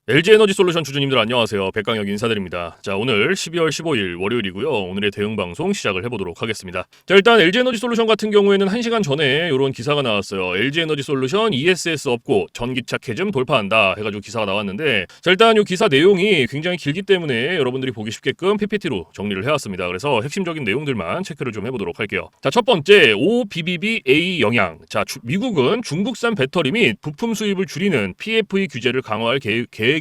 LG에너지솔루션 주주님들 안녕하세요. 백강혁 인사드립니다. 자, 오늘 12월 15일 월요일이고요. 오늘의 대응 방송 시작을 해보도록 하겠습니다. 자, 일단 LG에너지솔루션 같은 경우에는 1시간 전에 이런 기사가 나왔어요. LG에너지솔루션 ESS 업고 전기차 캐즘 돌파한다 해가지고 기사가 나왔는데, 자, 일단 이 기사 내용이 굉장히 길기 때문에 여러분들이 보기 쉽게끔 PPT로 정리를 해왔습니다. 그래서 핵심적인 내용들만 체크를 좀 해보도록 할게요. 자, 첫 번째 OBBBA 영향. 자, 미국은 중국산 배터리 및 부품 수입을 줄이는 PFE 규제를 강화할 계획이며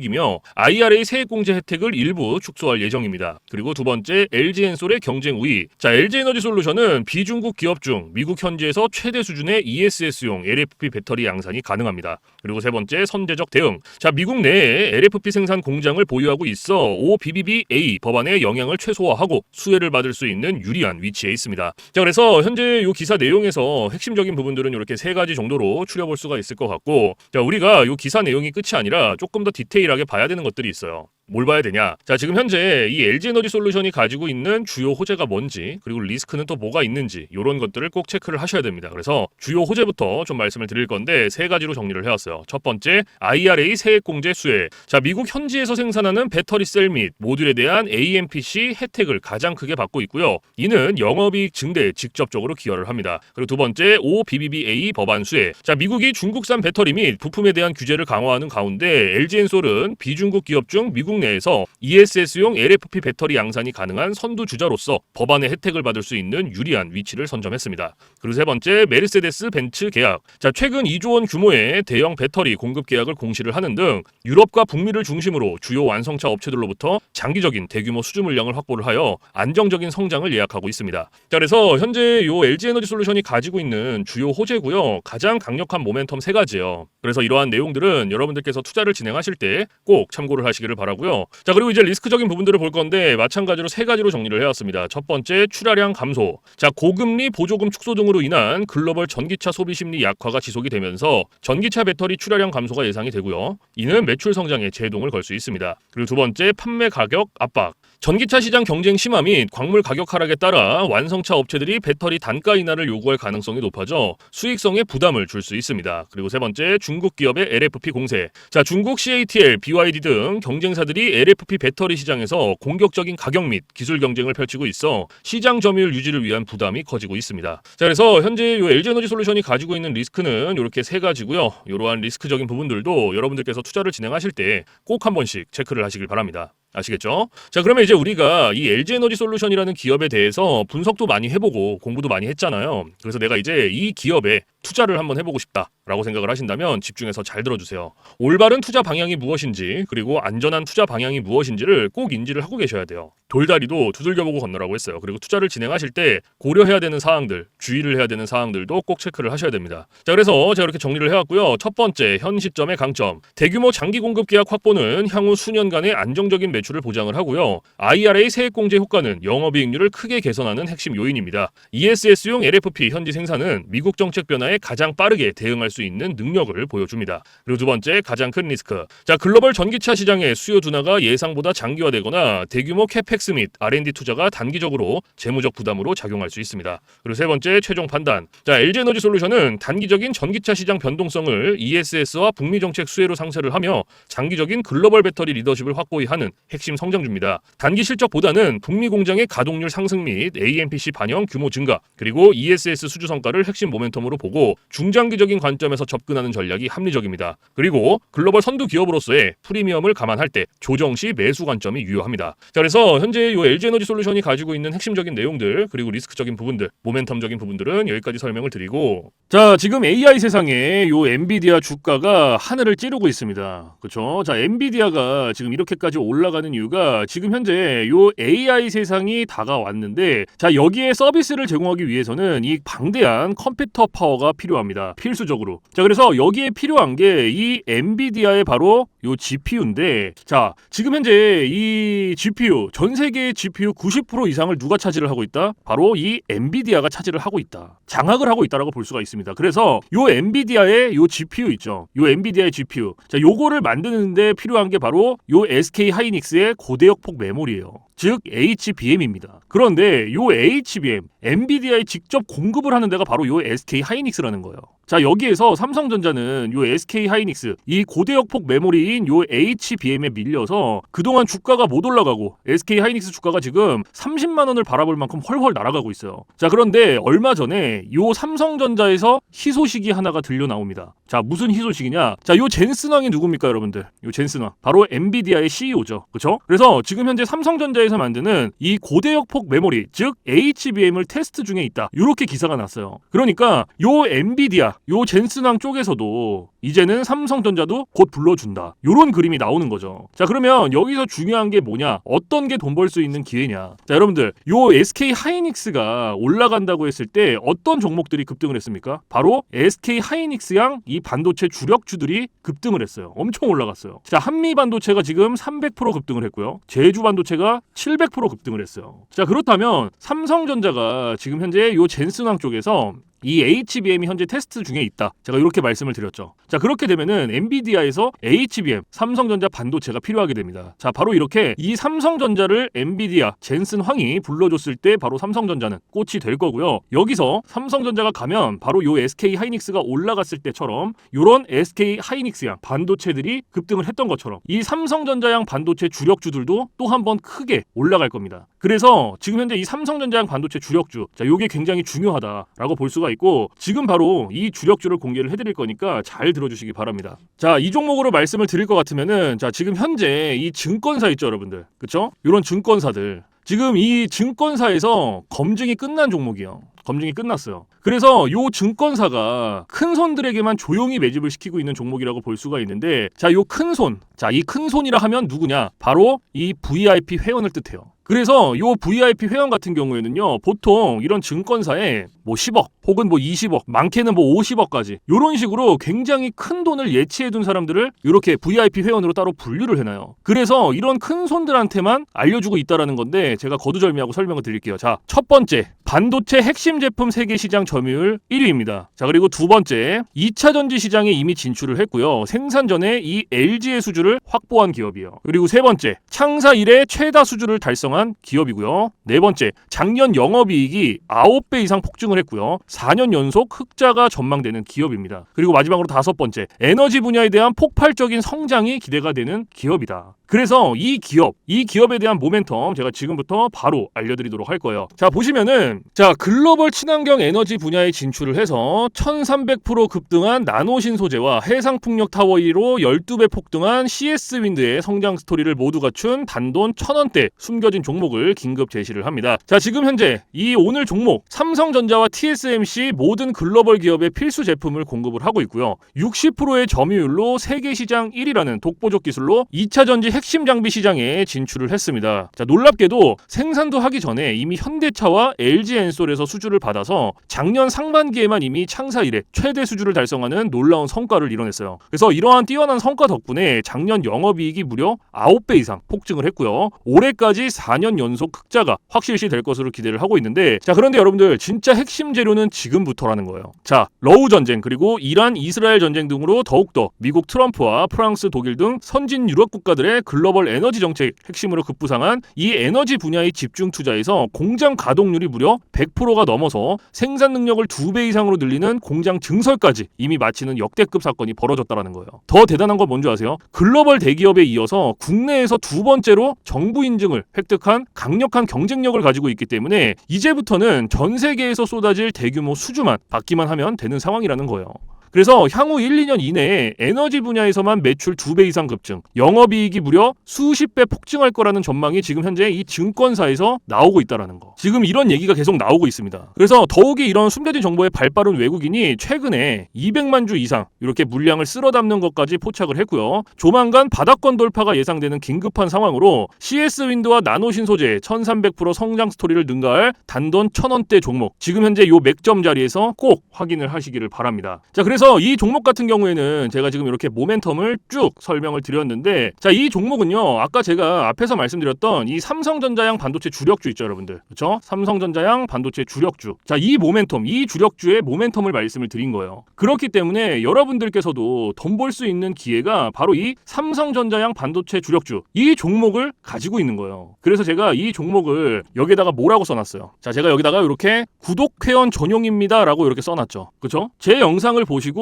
IRA 세액공제 혜택을 일부 축소할 예정입니다. 그리고 두 번째, LG엔솔의 경쟁 우위. 자, LG에너지솔루션은 비중국 기업 중 미국 현지에서 최대 수준의 ESS용 LFP 배터리 양산이 가능합니다. 그리고 세 번째, 선제적 대응. 자, 미국 내에 LFP 생산 공장을 보유하고 있어 OBBBA 법안의 영향을 최소화하고 수혜를 받을 수 있는 유리한 위치에 있습니다. 자, 그래서 현재 이 기사 내용에서 핵심적인 부분들은 이렇게 세 가지 정도로 추려볼 수가 있을 것 같고, 자, 우리가 이 기사 내용이 끝이 아니라 조금 더 디테일하게 봐야 되는 것들이 있어요. 뭘 봐야 되냐? 자, 지금 현재 이 LG에너지솔루션이 가지고 있는 주요 호재가 뭔지, 그리고 리스크는 또 뭐가 있는지, 이런 것들을 꼭 체크를 하셔야 됩니다. 그래서 주요 호재부터 좀 말씀을 드릴 건데 세 가지로 정리를 해왔어요. 첫 번째, IRA 세액공제 수혜. 자, 미국 현지에서 생산하는 배터리 셀 및 모듈에 대한 AMPC 혜택을 가장 크게 받고 있고요. 이는 영업이익 증대에 직접적으로 기여를 합니다. 그리고 두 번째, OBBBA 법안 수혜. 자, 미국이 중국산 배터리 및 부품에 대한 규제를 강화하는 가운데 LG엔솔은 비중국 기업 중 미국 내에서 ESS용 LFP 배터리 양산이 가능한 선두 주자로서 법안의 혜택을 받을 수 있는 유리한 위치를 선점했습니다. 그리고 세 번째, 메르세데스 벤츠 계약. 자, 최근 2조 원 규모의 대형 배터리 공급 계약을 공시를 하는 등 유럽과 북미를 중심으로 주요 완성차 업체들로부터 장기적인 대규모 수주 물량을 확보를 하여 안정적인 성장을 예약하고 있습니다. 자, 그래서 현재 요 LG에너지솔루션이 가지고 있는 주요 호재고요. 가장 강력한 모멘텀 세 가지예요. 그래서 이러한 내용들은 여러분들께서 투자를 진행하실 때 꼭 참고를 하시기를 바라고요. 자, 그리고 이제 리스크적인 부분들을 볼 건데 마찬가지로 세 가지로 정리를 해왔습니다. 첫 번째, 출하량 감소. 자, 고금리 보조금 축소 등으로 인한 글로벌 전기차 소비 심리 약화가 지속이 되면서 전기차 배터리 출하량 감소가 예상이 되고요. 이는 매출 성장에 제동을 걸 수 있습니다. 그리고 두 번째, 판매 가격 압박. 전기차 시장 경쟁 심화 및 광물 가격 하락에 따라 완성차 업체들이 배터리 단가 인하를 요구할 가능성이 높아져 수익성에 부담을 줄 수 있습니다. 그리고 세 번째, 중국 기업의 LFP 공세. 자, 중국 CATL, BYD 등 경쟁사들이 LFP 배터리 시장에서 공격적인 가격 및 기술 경쟁을 펼치고 있어 시장 점유율 유지를 위한 부담이 커지고 있습니다. 자, 그래서 현재 이 LG에너지솔루션이 가지고 있는 리스크는 이렇게 세 가지고요. 이러한 리스크적인 부분들도 여러분들께서 투자를 진행하실 때 꼭 한 번씩 체크를 하시길 바랍니다. 아시겠죠? 자, 그러면 이제 우리가 이 LG에너지솔루션이라는 기업에 대해서 분석도 많이 해보고 공부도 많이 했잖아요. 그래서 내가 이제 이 기업에 투자를 한번 해보고 싶다라고 생각을 하신다면 집중해서 잘 들어주세요. 올바른 투자 방향이 무엇인지, 그리고 안전한 투자 방향이 무엇인지를 꼭 인지를 하고 계셔야 돼요. 돌다리도 두들겨보고 건너라고 했어요. 그리고 투자를 진행하실 때 고려해야 되는 사항들, 주의를 해야 되는 사항들도 꼭 체크를 하셔야 됩니다. 자, 그래서 제가 이렇게 정리를 해왔고요. 첫 번째, 현 시점의 강점. 대규모 장기 공급 계약 확보는 향후 수년간의 안정적인 매출을 보장을 하고요. IRA 세액공제 효과는 영업이익률을 크게 개선하는 핵심 요인입니다. ESS용 LFP 현지 생산은 미국 정책 변화에 가장 빠르게 대응할 수 있는 능력을 보여줍니다. 그리고 두 번째, 가장 큰 리스크. 자, 글로벌 전기차 시장의 수요 둔화가 예상보다 장기화되거나 대규모 캐펙스 및 R&D 투자가 단기적으로 재무적 부담으로 작용할 수 있습니다. 그리고 세 번째, 최종 판단. 자, LG에너지솔루션은 단기적인 전기차 시장 변동성을 ESS와 북미 정책 수혜로 상쇄를 하며 장기적인 글로벌 배터리 리더십을 확고히 하는 핵심 성장주입니다. 단기 실적보다는 북미 공장의 가동률 상승 및 AMPC 반영 규모 증가, 그리고 ESS 수주 성과를 핵심 모멘텀으로 보고 중장기적인 관점에서 접근하는 전략이 합리적입니다. 그리고 글로벌 선두 기업으로서의 프리미엄을 감안할 때 조정 시 매수 관점이 유효합니다. 자, 그래서 현재 이 LG에너지솔루션이 가지고 있는 핵심적인 내용들, 그리고 리스크적인 부분들, 모멘텀적인 부분들은 여기까지 설명을 드리고, 자, 지금 AI 세상에 요 엔비디아 주가가 하늘을 찌르고 있습니다. 그렇죠? 자, 엔비디아가 지금 이렇게까지 올라가는 이유가 지금 현재 요 AI 세상이 다가왔는데, 자, 여기에 서비스를 제공하기 위해서는 이 방대한 컴퓨터 파워가 필요합니다. 필수적으로. 자, 그래서 여기에 필요한 게 이 엔비디아의 바로 요 GPU인데, 자, 지금 현재 이 GPU, 전 세계의 GPU 90% 이상을 누가 차지를 하고 있다? 바로 이 엔비디아가 차지를 하고 있다. 장악을 하고 있다라고 볼 수가 있습니다. 그래서 요 엔비디아의 요 GPU 있죠. 요 엔비디아의 GPU. 자, 요거를 만드는데 필요한 게 바로 요 SK 하이닉스의 고대역폭 메모리예요. 즉 HBM입니다. 그런데 요 HBM, 엔비디아에 직접 공급을 하는 데가 바로 요 SK 하이닉스라는 거예요. 자, 여기에서 삼성전자는 요 SK 하이닉스, 이 고대역폭 메모리인 요 HBM에 밀려서 그동안 주가가 못 올라가고 SK 하이닉스 주가가 지금 30만 원을 바라볼 만큼 헐헐 날아가고 있어요. 자, 그런데 얼마 전에 요 삼성전자에서 희소식이 하나가 들려 나옵니다. 자, 무슨 희소식이냐? 자, 요 젠슨왕이 누굽니까, 여러분들? 요 젠슨왕. 바로 엔비디아의 CEO죠. 그렇죠? 그래서 지금 현재 삼성전자에서 만드는 이 고대역폭 메모리, 즉 HBM을 테스트 중에 있다. 요렇게 기사가 났어요. 그러니까 요 엔비디아, 요 젠슨왕 쪽에서도 이제는 삼성전자도 곧 불러준다. 요런 그림이 나오는 거죠. 자, 그러면 여기서 중요한 게 뭐냐? 어떤 게 돈 벌 수 있는 기회냐? 자, 여러분들, 요 SK 하이닉스가 올라간다고 했을 때 어떤 종목들이 급등을 했습니까? 바로 SK 하이닉스양 이 반도체 주력주들이 급등을 했어요. 엄청 올라갔어요. 자, 한미 반도체가 지금 300% 급등을 했고요. 제주 반도체가 700% 급등을 했어요. 자, 그렇다면 삼성전자가 지금 현재 요 젠슨왕 쪽에서 이 HBM이 현재 테스트 중에 있다. 제가 이렇게 말씀을 드렸죠. 자, 그렇게 되면은 엔비디아에서 HBM, 삼성전자 반도체가 필요하게 됩니다. 자, 바로 이렇게 이 삼성전자를 엔비디아, 젠슨황이 불러줬을 때 바로 삼성전자는 꽃이 될 거고요. 여기서 삼성전자가 가면 바로 요 SK 하이닉스가 올라갔을 때처럼 요런 SK 하이닉스양 반도체들이 급등을 했던 것처럼 이 삼성전자양 반도체 주력주들도 또 한 번 크게 올라갈 겁니다. 그래서 지금 현재 이 삼성전자양 반도체 주력주, 자, 요게 굉장히 중요하다라고 볼 수가 있고, 지금 바로 이 주력주를 공개를 해드릴 거니까 잘 들어주시기 바랍니다. 자, 이 종목으로 말씀을 드릴 것 같으면은, 자, 지금 현재 이 증권사 있죠, 여러분들, 그쵸? 이런 증권사들, 지금 이 증권사에서 검증이 끝난 종목이에요. 검증이 끝났어요. 그래서 요 증권사가 큰 손들에게만 조용히 매집을 시키고 있는 종목이라고 볼 수가 있는데, 자, 요 큰 손, 자, 이 큰 손이라 하면 누구냐? 바로 이 VIP 회원을 뜻해요. 그래서 요 VIP 회원 같은 경우에는요, 보통 이런 증권사에 뭐 10억 혹은 뭐 20억, 많게는 뭐 50억까지 요런 식으로 굉장히 큰 돈을 예치해둔 사람들을 이렇게 VIP 회원으로 따로 분류를 해놔요. 그래서 이런 큰 손들한테만 알려주고 있다라는 건데, 제가 거두절미하고 설명을 드릴게요. 자, 첫 번째, 반도체 핵심 제품 세계 시장 점유율 1위입니다. 자, 그리고 두 번째, 2차 전지 시장에 이미 진출을 했고요. 생산 전에 이 LG의 수주를 확보한 기업이에요. 그리고 세 번째, 창사 이래 최다 수주를 달성한 기업이고요. 네 번째, 작년 영업이익이 9배 이상 폭증을 했고요. 4년 연속 흑자가 전망되는 기업입니다. 그리고 마지막으로 다섯 번째, 에너지 분야에 대한 폭발적인 성장이 기대가 되는 기업이다. 그래서 이 기업에 대한 모멘텀 제가 지금부터 바로 알려드리도록 할 거예요. 자, 보시면은, 자, 글로벌 친환경 에너지 분야에 진출을 해서 1300% 급등한 나노신 소재와 해상풍력 타워 1위로 12배 폭등한 CS윈드의 성장 스토리를 모두 갖춘 단돈 1000원대 숨겨진 종목을 긴급 제시를 합니다. 자, 지금 현재 이 오늘 종목 삼성전자와 TSMC 모든 글로벌 기업의 필수 제품을 공급을 하고 있고요. 60%의 점유율로 세계 시장 1위라는 독보적 기술로 2차 전지 핵심 장비 시장에 진출을 했습니다. 자, 놀랍게도 생산도 하기 전에 이미 현대차와 LG엔솔에서 수주를 받아서 작년 상반기에만 이미 창사 이래 최대 수주를 달성하는 놀라운 성과를 이뤄냈어요. 그래서 이러한 뛰어난 성과 덕분에 작년 영업이익이 무려 9배 이상 폭증을 했고요. 올해까지 4년 연속 흑자가 확실시 될 것으로 기대를 하고 있는데, 자, 그런데 여러분들, 진짜 핵심 재료는 지금부터라는 거예요. 자, 러우 전쟁 그리고 이란 이스라엘 전쟁 등으로 더욱더 미국 트럼프와 프랑스 독일 등 선진 유럽 국가들의 글로벌 에너지 정책 핵심으로 급부상한 이 에너지 분야의 집중 투자에서 공장 가동률이 무려 100%가 넘어서 생산 능력을 2배 이상으로 늘리는 공장 증설까지 이미 마치는 역대급 사건이 벌어졌다라는 거예요. 더 대단한 건 뭔지 아세요? 글로벌 대기업에 이어서 국내에서 두 번째로 정부 인증을 획득한 강력한 경쟁력을 가지고 있기 때문에 이제부터는 전 세계에서 쏟아질 대규모 수주만 받기만 하면 되는 상황이라는 거예요. 그래서 향후 1, 2년 이내에 에너지 분야에서만 매출 2배 이상 급증, 영업이익이 무려 수십 배 폭증할 거라는 전망이 지금 현재 이 증권사에서 나오고 있다는 거. 지금 이런 얘기가 계속 나오고 있습니다. 그래서 더욱이 이런 숨겨진 정보에 발빠른 외국인이 최근에 200만 주 이상 이렇게 물량을 쓸어 담는 것까지 포착을 했고요. 조만간 바닥권 돌파가 예상되는 긴급한 상황으로 CS윈드와 나노신 소재 1300% 성장 스토리를 능가할 단돈 1000원대 종목, 지금 현재 요 맥점 자리에서 꼭 확인을 하시기를 바랍니다. 자, 그래서 그래서 이 종목 같은 경우에는 제가 지금 이렇게 모멘텀을 쭉 설명을 드렸는데, 자, 이 종목은요, 아까 제가 앞에서 말씀드렸던 이 삼성전자양 반도체 주력주 있죠, 여러분들. 그렇죠? 삼성전자양 반도체 주력주. 자, 이 모멘텀, 이 주력주의 모멘텀을 말씀을 드린 거예요. 그렇기 때문에 여러분들께서도 돈 벌 수 있는 기회가 바로 이 삼성전자양 반도체 주력주, 이 종목을 가지고 있는 거예요. 그래서 제가 이 종목을 여기다가 뭐라고 써놨어요. 자, 제가 여기다가 이렇게 구독회원 전용입니다 라고 이렇게 써놨죠. 그쵸? 제 영상을 보시고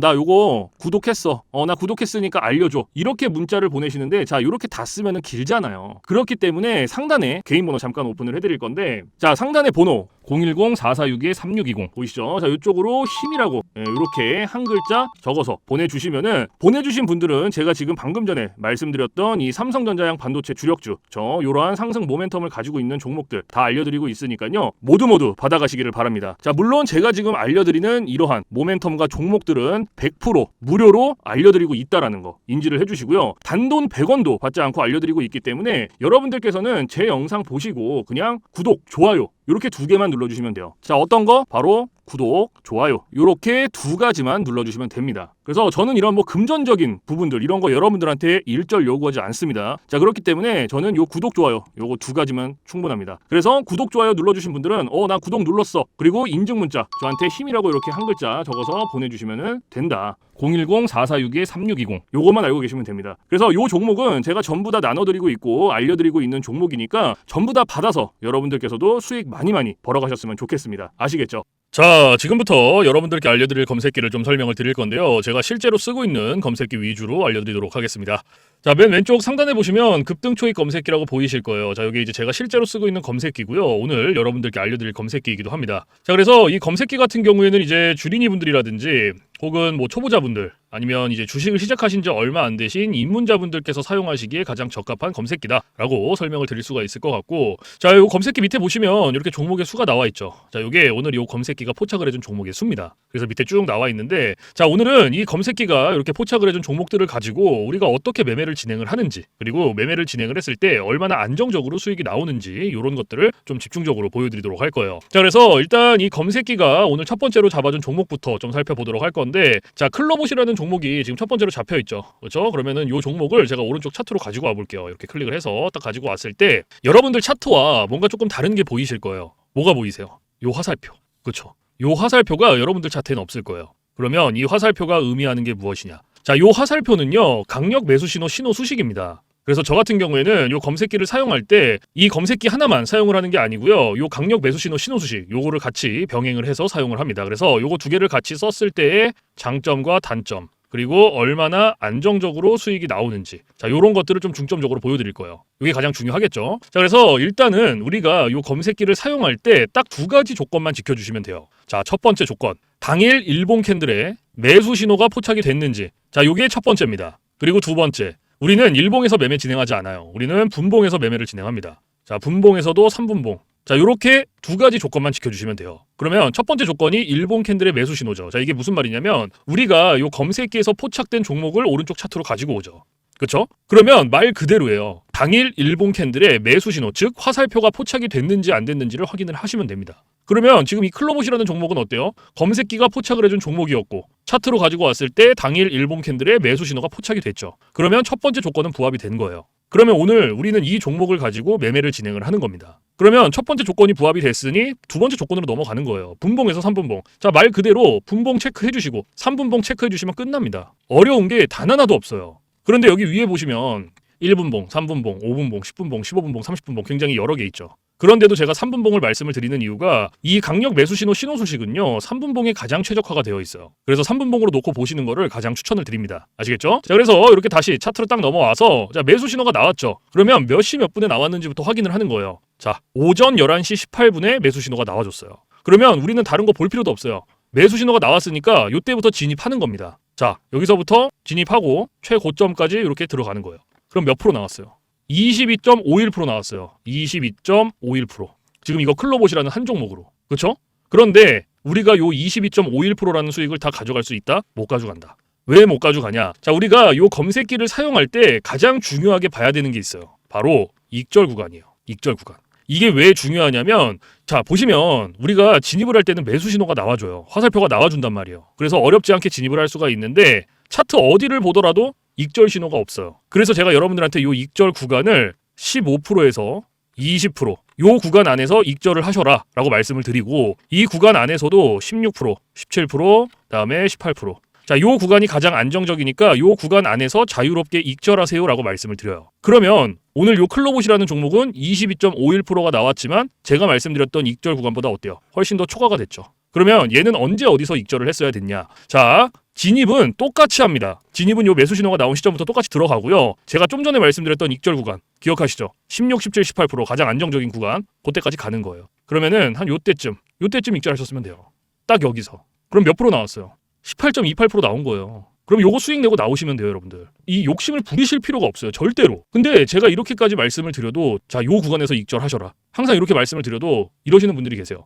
나 요거 구독했어, 나 구독했으니까 알려줘, 이렇게 문자를 보내시는데, 자, 이렇게 다 쓰면은 길잖아요. 그렇기 때문에 상단에 개인 번호 잠깐 오픈을 해드릴 건데, 자, 상단에 번호 010-4462-3620 보이시죠? 자, 이쪽으로 힘이라고 이렇게 한 글자 적어서 보내주시면은, 보내주신 분들은 제가 지금 방금 전에 말씀드렸던 이 삼성전자양 반도체 주력주, 요러한 상승 모멘텀을 가지고 있는 종목들 다 알려드리고 있으니까요, 모두 받아가시기를 바랍니다. 자, 물론 제가 지금 알려드리는 이러한 모멘텀과 종목들은 100% 무료로 알려드리고 있다라는 거 인지를 해주시고요. 단돈 100원도 받지 않고 알려드리고 있기 때문에 여러분들께서는 제 영상 보시고 그냥 구독, 좋아요 이렇게 두 개만 눌러주시면 돼요. 자, 어떤 거? 바로 구독, 좋아요 이렇게 두 가지만 눌러주시면 됩니다. 그래서 저는 이런 금전적인 부분들 이런 거 여러분들한테 일절 요구하지 않습니다. 자, 그렇기 때문에 저는 요 구독, 좋아요 요거 두 가지만 충분합니다. 그래서 구독, 좋아요 눌러주신 분들은 나 구독 눌렀어, 그리고 인증 문자 저한테 힘이라고 이렇게 한 글자 적어서 보내주시면 된다. 010-4462-3620 요것만 알고 계시면 됩니다. 그래서 요 종목은 제가 전부 다 나눠드리고 있고 알려드리고 있는 종목이니까 전부 다 받아서 여러분들께서도 수익 많이 벌어가셨으면 좋겠습니다. 아시겠죠? 자, 지금부터 여러분들께 알려드릴 검색기를 좀 설명을 드릴 건데요. 제가 실제로 쓰고 있는 검색기 위주로 알려드리도록 하겠습니다. 자, 맨 왼쪽 상단에 보시면 급등 초입 검색기라고 보이실 거예요. 자, 여기 이제 제가 실제로 쓰고 있는 검색기고요. 오늘 여러분들께 알려드릴 검색기이기도 합니다. 자, 그래서 이 검색기 같은 경우에는 이제 주린이 분들이라든지 혹은 초보자분들 아니면 이제 주식을 시작하신 지 얼마 안 되신 입문자분들께서 사용하시기에 가장 적합한 검색기다라고 설명을 드릴 수가 있을 것 같고, 자, 요 검색기 밑에 보시면 이렇게 종목의 수가 나와 있죠. 자, 요게 오늘 요 검색기가 포착을 해준 종목의 수입니다. 그래서 밑에 쭉 나와 있는데, 자, 오늘은 이 검색기가 이렇게 포착을 해준 종목들을 가지고 우리가 어떻게 매매를 진행을 하는지, 그리고 매매를 진행을 했을 때 얼마나 안정적으로 수익이 나오는지 이런 것들을 좀 집중적으로 보여드리도록 할 거예요. 자, 그래서 일단 이 검색기가 오늘 첫 번째로 잡아준 종목부터 좀 살펴보도록 할 건데, 자, 클로봇이라는 종목이 지금 첫 번째로 잡혀 있죠. 그렇죠? 그러면은 이 종목을 제가 오른쪽 차트로 가지고 와볼게요. 이렇게 클릭을 해서 딱 가지고 왔을 때 여러분들 차트와 뭔가 조금 다른 게 보이실 거예요. 뭐가 보이세요? 요 화살표. 그렇죠? 요 화살표가 여러분들 차트에는 없을 거예요. 그러면 이 화살표가 의미하는 게 무엇이냐? 자, 요 화살표는요, 강력 매수 신호 수식입니다. 그래서 저 같은 경우에는 요 검색기를 사용할 때 이 검색기 하나만 사용을 하는 게 아니고요, 요 강력 매수 신호 수식 요거를 같이 병행을 해서 사용을 합니다. 그래서 요거 두 개를 같이 썼을 때의 장점과 단점, 그리고 얼마나 안정적으로 수익이 나오는지, 자, 요런 것들을 좀 중점적으로 보여드릴 거예요. 이게 가장 중요하겠죠. 자, 그래서 일단은 우리가 요 검색기를 사용할 때 딱 두 가지 조건만 지켜주시면 돼요. 자, 첫 번째 조건, 당일 일봉 캔들에 매수 신호가 포착이 됐는지. 자, 요게 첫 번째입니다. 그리고 두 번째, 우리는 일봉에서 매매 진행하지 않아요. 우리는 분봉에서 매매를 진행합니다. 자, 분봉에서도 3분봉. 자, 요렇게 두 가지 조건만 지켜주시면 돼요. 그러면 첫 번째 조건이 일봉 캔들의 매수 신호죠. 자, 이게 무슨 말이냐면 우리가 요 검색기에서 포착된 종목을 오른쪽 차트로 가지고 오죠. 그쵸? 그러면 말 그대로예요. 당일 일봉 캔들의 매수 신호, 즉 화살표가 포착이 됐는지 안 됐는지를 확인을 하시면 됩니다. 그러면 지금 이 클로봇이라는 종목은 어때요? 검색기가 포착을 해준 종목이었고 차트로 가지고 왔을 때 당일 일봉 캔들의 매수 신호가 포착이 됐죠. 그러면 첫 번째 조건은 부합이 된 거예요. 그러면 오늘 우리는 이 종목을 가지고 매매를 진행을 하는 겁니다. 그러면 첫 번째 조건이 부합이 됐으니 두 번째 조건으로 넘어가는 거예요. 분봉에서 3분봉. 자, 말 그대로 분봉 체크해 주시고 3분봉 체크해 주시면 끝납니다. 어려운 게 단 하나도 없어요. 그런데 여기 위에 보시면 1분봉, 3분봉, 5분봉, 10분봉, 15분봉, 30분봉 굉장히 여러 개 있죠. 그런데도 제가 3분봉을 말씀을 드리는 이유가 이 강력 매수 신호 수식은요, 3분봉에 가장 최적화가 되어 있어요. 그래서 3분봉으로 놓고 보시는 거를 가장 추천을 드립니다. 아시겠죠? 자, 그래서 이렇게 다시 차트로 딱 넘어와서, 자, 매수 신호가 나왔죠. 그러면 몇 시 몇 분에 나왔는지부터 확인을 하는 거예요. 자, 오전 11시 18분에 매수 신호가 나와줬어요. 그러면 우리는 다른 거 볼 필요도 없어요. 매수 신호가 나왔으니까 이때부터 진입하는 겁니다. 자, 여기서부터 진입하고 최고점까지 이렇게 들어가는 거예요. 그럼 몇 프로 나왔어요? 22.51% 나왔어요. 22.51%. 지금 이거 클로봇이라는 한 종목으로. 그렇죠? 그런데 우리가 요 22.51%라는 수익을 다 가져갈 수 있다? 못 가져간다. 왜 못 가져가냐? 자, 우리가 요 검색기를 사용할 때 가장 중요하게 봐야 되는 게 있어요. 바로 익절 구간이에요. 익절 구간. 이게 왜 중요하냐면 자 보시면 우리가 진입을 할 때는 매수 신호가 나와줘요. 화살표가 나와준단 말이에요. 그래서 어렵지 않게 진입을 할 수가 있는데 차트 어디를 보더라도 익절 신호가 없어요. 그래서 제가 여러분들한테 이 익절 구간을 15%에서 20%, 요 구간 안에서 익절을 하셔라 라고 말씀을 드리고 이 구간 안에서도 16%, 17%, 그다음에 18%. 자, 요 구간이 가장 안정적이니까 요 구간 안에서 자유롭게 익절하세요 라고 말씀을 드려요. 그러면 오늘 요 클로봇이라는 종목은 22.51%가 나왔지만 제가 말씀드렸던 익절 구간보다 어때요? 훨씬 더 초과가 됐죠. 그러면 얘는 언제 어디서 익절을 했어야 됐냐? 자, 진입은 똑같이 합니다. 진입은 요 매수 신호가 나온 시점부터 똑같이 들어가고요. 제가 좀 전에 말씀드렸던 익절 구간 기억하시죠? 16, 17, 18% 가장 안정적인 구간 그때까지 가는 거예요. 그러면은 한 요때쯤 익절하셨으면 돼요. 딱 여기서. 그럼 몇 프로 나왔어요? 18.28% 나온 거예요. 그럼 요거 수익 내고 나오시면 돼요, 여러분들. 이 욕심을 부리실 필요가 없어요, 절대로. 근데 제가 이렇게까지 말씀을 드려도 자, 요 구간에서 익절하셔라. 항상 이렇게 말씀을 드려도 이러시는 분들이 계세요.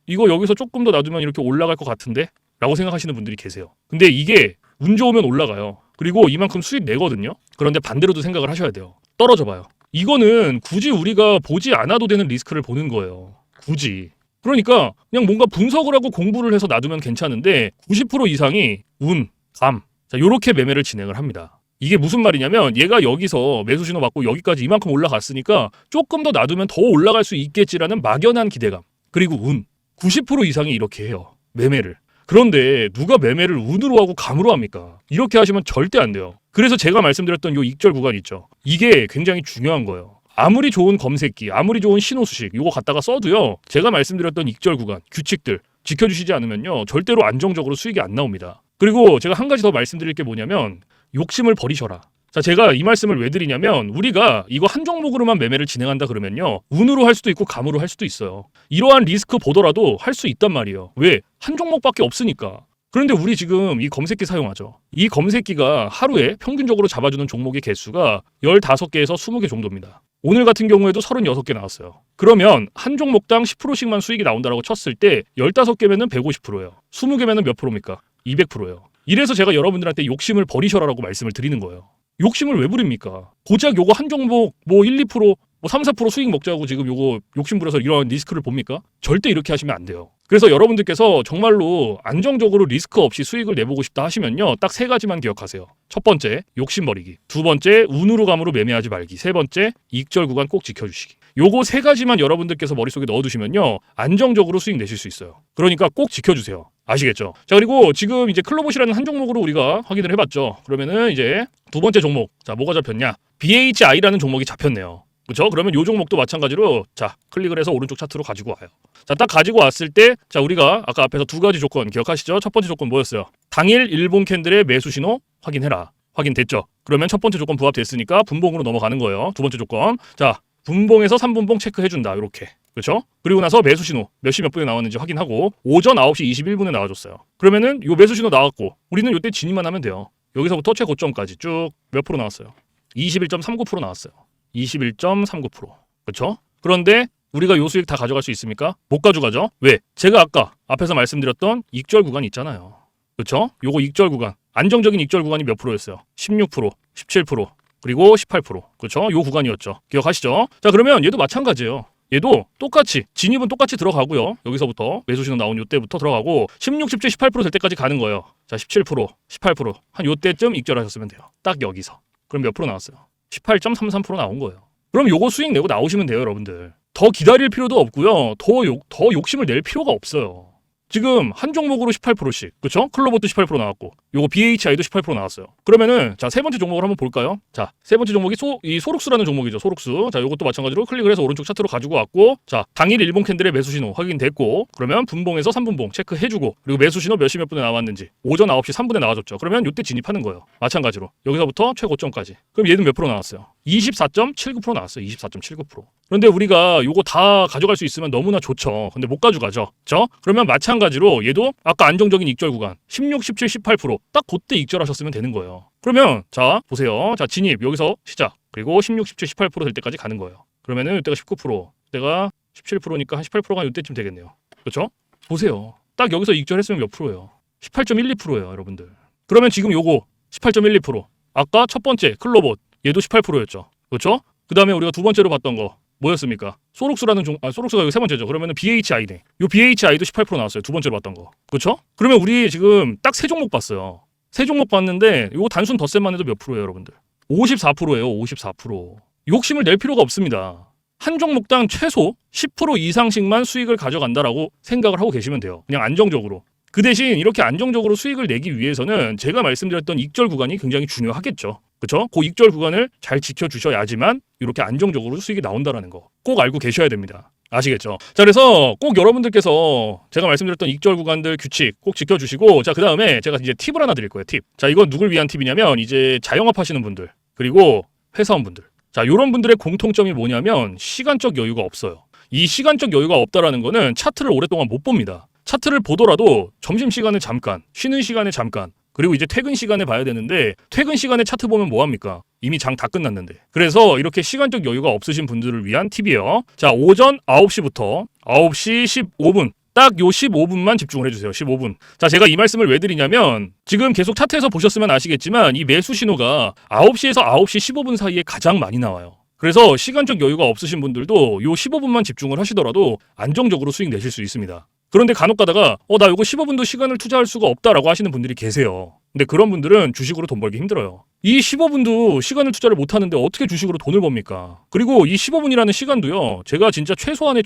이거 여기서 조금 더 놔두면 이렇게 올라갈 것 같은데? 라고 생각하시는 분들이 계세요. 근데 이게 운 좋으면 올라가요. 그리고 이만큼 수익 내거든요. 그런데 반대로도 생각을 하셔야 돼요. 떨어져 봐요. 이거는 굳이 우리가 보지 않아도 되는 리스크를 보는 거예요. 굳이. 그러니까 그냥 뭔가 분석을 하고 공부를 해서 놔두면 괜찮은데 90% 이상이 운, 감. 자, 요렇게 매매를 진행을 합니다. 이게 무슨 말이냐면 얘가 여기서 매수 신호 받고 여기까지 이만큼 올라갔으니까 조금 더 놔두면 더 올라갈 수 있겠지라는 막연한 기대감. 그리고 운. 90% 이상이 이렇게 해요. 매매를. 그런데 누가 매매를 운으로 하고 감으로 합니까? 이렇게 하시면 절대 안 돼요. 그래서 제가 말씀드렸던 요 익절 구간 있죠. 이게 굉장히 중요한 거예요. 아무리 좋은 검색기, 아무리 좋은 신호 수식 요거 갖다가 써도요. 제가 말씀드렸던 익절 구간, 규칙들 지켜주시지 않으면요. 절대로 안정적으로 수익이 안 나옵니다. 그리고 제가 한 가지 더 말씀드릴 게 뭐냐면 욕심을 버리셔라. 자, 제가 이 말씀을 왜 드리냐면 우리가 이거 한 종목으로만 매매를 진행한다 그러면요. 운으로 할 수도 있고 감으로 할 수도 있어요. 이러한 리스크 보더라도 할 수 있단 말이에요. 왜? 한 종목밖에 없으니까. 그런데 우리 지금 이 검색기 사용하죠. 이 검색기가 하루에 평균적으로 잡아주는 종목의 개수가 15개에서 20개 정도입니다. 오늘 같은 경우에도 36개 나왔어요. 그러면 한 종목당 10%씩만 수익이 나온다고 쳤을 때 15개면은 150%예요. 20개면은 몇 프로입니까? 200%예요. 이래서 제가 여러분들한테 욕심을 버리셔라라고 말씀을 드리는 거예요. 욕심을 왜 부립니까? 고작 요거 한 종목 1, 2%, 3, 4% 수익 먹자고 지금 요거 욕심 부려서 이런 리스크를 봅니까? 절대 이렇게 하시면 안 돼요. 그래서 여러분들께서 정말로 안정적으로 리스크 없이 수익을 내보고 싶다 하시면요. 딱 3가지만 기억하세요. 첫 번째, 욕심 버리기. 두 번째, 운으로 감으로 매매하지 말기. 세 번째, 익절 구간 꼭 지켜주시기. 요거 3가지만 여러분들께서 머릿속에 넣어두시면요. 안정적으로 수익 내실 수 있어요. 그러니까 꼭 지켜주세요. 아시겠죠? 자, 그리고 지금 이제 클로봇이라는 한 종목으로 우리가 확인을 해봤죠. 그러면은 이제 두 번째 종목. 자, 뭐가 잡혔냐? BHI라는 종목이 잡혔네요. 그렇죠? 그러면 요 종목도 마찬가지로 자, 클릭을 해서 오른쪽 차트로 가지고 와요. 자, 딱 가지고 왔을 때 자, 우리가 아까 앞에서 2가지 조건 기억하시죠? 첫 번째 조건 뭐였어요? 당일 일본 캔들의 매수 신호 확인해라. 확인됐죠? 그러면 첫 번째 조건 부합됐으니까 분봉으로 넘어가는 거예요. 두 번째 조건. 자, 분봉에서 3분봉 체크해준다. 이렇게. 그렇죠? 그리고 나서 매수 신호 몇 시 몇 분에 나왔는지 확인하고 오전 9시 21분에 나와줬어요. 그러면은 요 매수 신호 나왔고 우리는 요때 진입만 하면 돼요. 여기서부터 최고점까지 쭉 몇 프로 나왔어요? 21.39% 나왔어요. 21.39%. 그렇죠? 그런데 우리가 요 수익 다 가져갈 수 있습니까? 못 가져가죠. 왜? 제가 아까 앞에서 말씀드렸던 익절 구간 있잖아요. 그렇죠? 요거 익절 구간. 안정적인 익절 구간이 몇 프로였어요? 16%, 17%, 그리고 18%. 그렇죠? 요 구간이었죠. 기억하시죠? 자, 그러면 얘도 마찬가지예요. 얘도 똑같이 진입은 똑같이 들어가고요. 여기서부터 매수 신호 나온 요때부터 들어가고 16, 17, 18%될 때까지 가는 거예요. 자, 17%, 18% 한 요때쯤 익절하셨으면 돼요. 딱 여기서. 그럼 몇 프로 나왔어요? 18.33% 나온 거예요. 그럼 요거 수익 내고 나오시면 돼요, 여러분들. 더 기다릴 필요도 없고요. 더 욕심을 낼 필요가 없어요. 지금 한 종목으로 18%씩, 그렇죠? 클로봇도 18% 나왔고, 요거 BHI도 18% 나왔어요. 그러면은 자, 세 번째 종목을 한번 볼까요? 자, 세 번째 종목이 이 소록수라는 종목이죠. 소록수. 자, 요것도 마찬가지로 클릭을 해서 오른쪽 차트로 가지고 왔고, 자, 당일 일본 캔들의 매수 신호 확인됐고, 그러면 분봉에서 3분봉 체크해주고, 그리고 매수 신호 몇 시 몇 분에 나왔는지 오전 9시 3분에 나와줬죠. 그러면 요때 진입하는 거예요. 마찬가지로 여기서부터 최고점까지. 그럼 얘는 몇 프로 나왔어요? 24.79% 나왔어요. 24.79%. 그런데 우리가 요거 다 가져갈 수 있으면 너무나 좋죠. 근데 못 가져가죠. 그렇죠? 그러면 마찬가지로 얘도 아까 안정적인 익절 구간 16, 17, 18%딱 그때 익절하셨으면 되는 거예요. 그러면 자, 보세요. 자, 진입 여기서 시작. 그리고 16, 17, 18%될 때까지 가는 거예요. 그러면은 이때가 19%, 이때가 17%니까 한 18%가 이때쯤 되겠네요. 그렇죠? 보세요. 딱 여기서 익절했으면 몇 프로예요? 18.12%예요, 여러분들. 그러면 지금 요거 18.12%. 아까 첫 번째 클로봇 얘도 18%였죠. 그렇죠? 그 다음에 우리가 두 번째로 봤던 거 뭐였습니까? 소록스가 여기 세 번째죠. 그러면은 BHI네. 요 BHI도 18% 나왔어요. 두 번째로 봤던 거. 그렇죠? 그러면 우리 지금 딱 세 종목 봤어요. 세 종목 봤는데 요거 단순 덧셈만 해도 몇 프로예요, 여러분들? 54%예요. 54%. 욕심을 낼 필요가 없습니다. 한 종목당 최소 10% 이상씩만 수익을 가져간다라고 생각을 하고 계시면 돼요. 그냥 안정적으로. 그 대신 이렇게 안정적으로 수익을 내기 위해서는 제가 말씀드렸던 익절 구간이 굉장히 중요하겠죠. 그렇죠? 그 익절 구간을 잘 지켜주셔야지만 이렇게 안정적으로 수익이 나온다는 거 꼭 알고 계셔야 됩니다. 아시겠죠? 자, 그래서 꼭 여러분들께서 제가 말씀드렸던 익절 구간들 규칙 꼭 지켜주시고, 자, 그 다음에 제가 이제 팁을 하나 드릴 거예요. 팁. 자, 이건 누굴 위한 팁이냐면 이제 자영업 하시는 분들 그리고 회사원분들. 자, 이런 분들의 공통점이 뭐냐면 시간적 여유가 없어요. 이 시간적 여유가 없다라는 거는 차트를 오랫동안 못 봅니다. 차트를 보더라도 점심시간에 잠깐, 쉬는 시간에 잠깐, 그리고 이제 퇴근 시간에 봐야 되는데 퇴근 시간에 차트 보면 뭐합니까? 이미 장 다 끝났는데. 그래서 이렇게 시간적 여유가 없으신 분들을 위한 팁이에요. 자, 오전 9시부터 9시 15분 딱 요 15분만 집중을 해주세요. 15분. 자, 제가 이 말씀을 왜 드리냐면 지금 계속 차트에서 보셨으면 아시겠지만 이 매수 신호가 9시에서 9시 15분 사이에 가장 많이 나와요. 그래서 시간적 여유가 없으신 분들도 요 15분만 집중을 하시더라도 안정적으로 수익 내실 수 있습니다. 그런데 간혹 가다가 나 이거 15분도 시간을 투자할 수가 없다라고 하시는 분들이 계세요. 근데 그런 분들은 주식으로 돈 벌기 힘들어요. 이 15분도 시간을 투자를 못 하는데 어떻게 주식으로 돈을 법니까? 그리고 이 15분이라는 시간도요. 제가 진짜 최소한의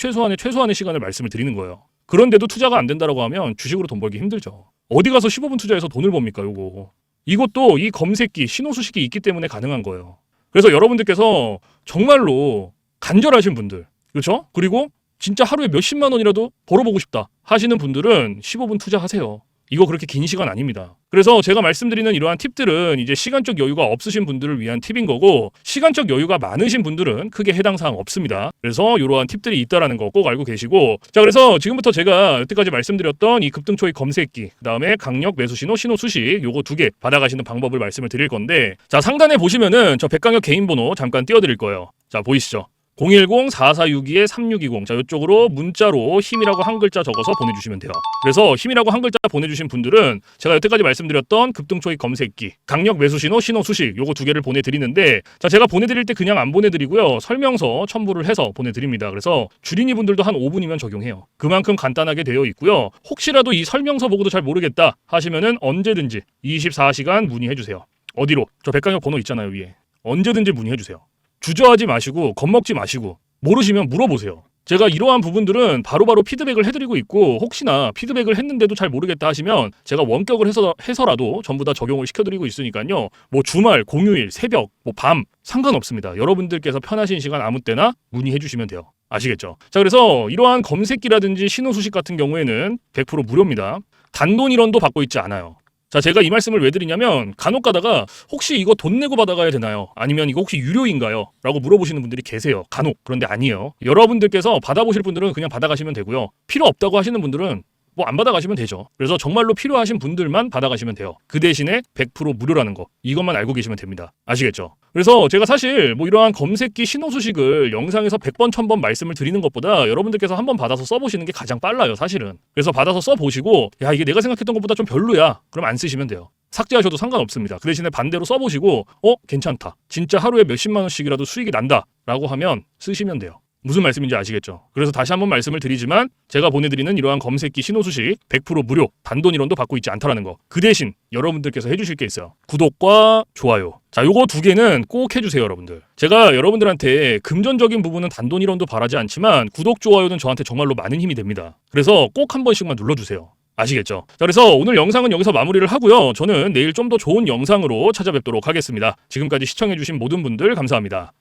시간을 말씀을 드리는 거예요. 그런데도 투자가 안 된다라고 하면 주식으로 돈 벌기 힘들죠. 어디 가서 15분 투자해서 돈을 법니까, 요거. 이것도 이 검색기, 신호수식이 있기 때문에 가능한 거예요. 그래서 여러분들께서 정말로 간절하신 분들, 그렇죠? 그리고 진짜 하루에 몇십만 원이라도 벌어보고 싶다 하시는 분들은 15분 투자하세요. 이거 그렇게 긴 시간 아닙니다. 그래서 제가 말씀드리는 이러한 팁들은 이제 시간적 여유가 없으신 분들을 위한 팁인 거고, 시간적 여유가 많으신 분들은 크게 해당 사항 없습니다. 그래서 이러한 팁들이 있다라는 거 꼭 알고 계시고, 자, 그래서 지금부터 제가 여태까지 말씀드렸던 이 급등초익 검색기, 그다음에 강력 매수 신호, 신호 수식 요거 두 개 받아가시는 방법을 말씀을 드릴 건데, 자, 상단에 보시면은 저 백강혁 개인 번호 잠깐 띄워드릴 거예요. 자, 보이시죠? 010-4462-3620. 자, 이쪽으로 문자로 힘이라고 한 글자 적어서 보내주시면 돼요. 그래서 힘이라고 한 글자 보내주신 분들은 제가 여태까지 말씀드렸던 급등초익 검색기, 강력 매수신호, 신호 수식 요거 두 개를 보내드리는데, 자, 제가 보내드릴 때 그냥 안 보내드리고요. 설명서 첨부를 해서 보내드립니다. 그래서 주린이 분들도 한 5분이면 적용해요. 그만큼 간단하게 되어 있고요. 혹시라도 이 설명서 보고도 잘 모르겠다 하시면은 언제든지 24시간 문의해주세요. 어디로? 저 백강혁 번호 있잖아요, 위에. 언제든지 문의해주세요. 주저하지 마시고 겁먹지 마시고 모르시면 물어보세요. 제가 이러한 부분들은 바로바로 피드백을 해드리고 있고, 혹시나 피드백을 했는데도 잘 모르겠다 하시면 제가 원격을 해서라도 전부 다 적용을 시켜드리고 있으니까요. 뭐 주말, 공휴일, 새벽, 뭐 밤 상관없습니다. 여러분들께서 편하신 시간 아무 때나 문의해 주시면 돼요. 아시겠죠? 자, 그래서 이러한 검색기라든지 신호 수식 같은 경우에는 100% 무료입니다. 단돈 1원도 받고 있지 않아요. 자, 제가 이 말씀을 왜 드리냐면 간혹 가다가 혹시 이거 돈 내고 받아가야 되나요? 아니면 이거 혹시 유료인가요? 라고 물어보시는 분들이 계세요. 간혹. 그런데 아니에요. 여러분들께서 받아보실 분들은 그냥 받아가시면 되고요. 필요 없다고 하시는 분들은 뭐 안 받아가시면 되죠. 그래서 정말로 필요하신 분들만 받아가시면 돼요. 그 대신에 100% 무료라는 거, 이것만 알고 계시면 됩니다. 아시겠죠? 그래서 제가 사실 뭐 이러한 검색기 신호 수식을 영상에서 100번 1000번 말씀을 드리는 것보다 여러분들께서 한번 받아서 써보시는 게 가장 빨라요, 사실은. 그래서 받아서 써보시고 야, 이게 내가 생각했던 것보다 좀 별로야, 그럼 안 쓰시면 돼요. 삭제하셔도 상관없습니다. 그 대신에 반대로 써보시고 괜찮다, 진짜 하루에 몇십만 원씩이라도 수익이 난다 라고 하면 쓰시면 돼요. 무슨 말씀인지 아시겠죠? 그래서 다시 한번 말씀을 드리지만 제가 보내드리는 이러한 검색기 신호 수식 100% 무료, 단돈 1원도 받고 있지 않다라는 거. 그 대신 여러분들께서 해주실 게 있어요. 구독과 좋아요. 자, 요거 두 개는 꼭 해주세요, 여러분들. 제가 여러분들한테 금전적인 부분은 단돈 1원도 바라지 않지만 구독, 좋아요는 저한테 정말로 많은 힘이 됩니다. 그래서 꼭 한 번씩만 눌러주세요. 아시겠죠? 자, 그래서 오늘 영상은 여기서 마무리를 하고요. 저는 내일 좀 더 좋은 영상으로 찾아뵙도록 하겠습니다. 지금까지 시청해주신 모든 분들 감사합니다.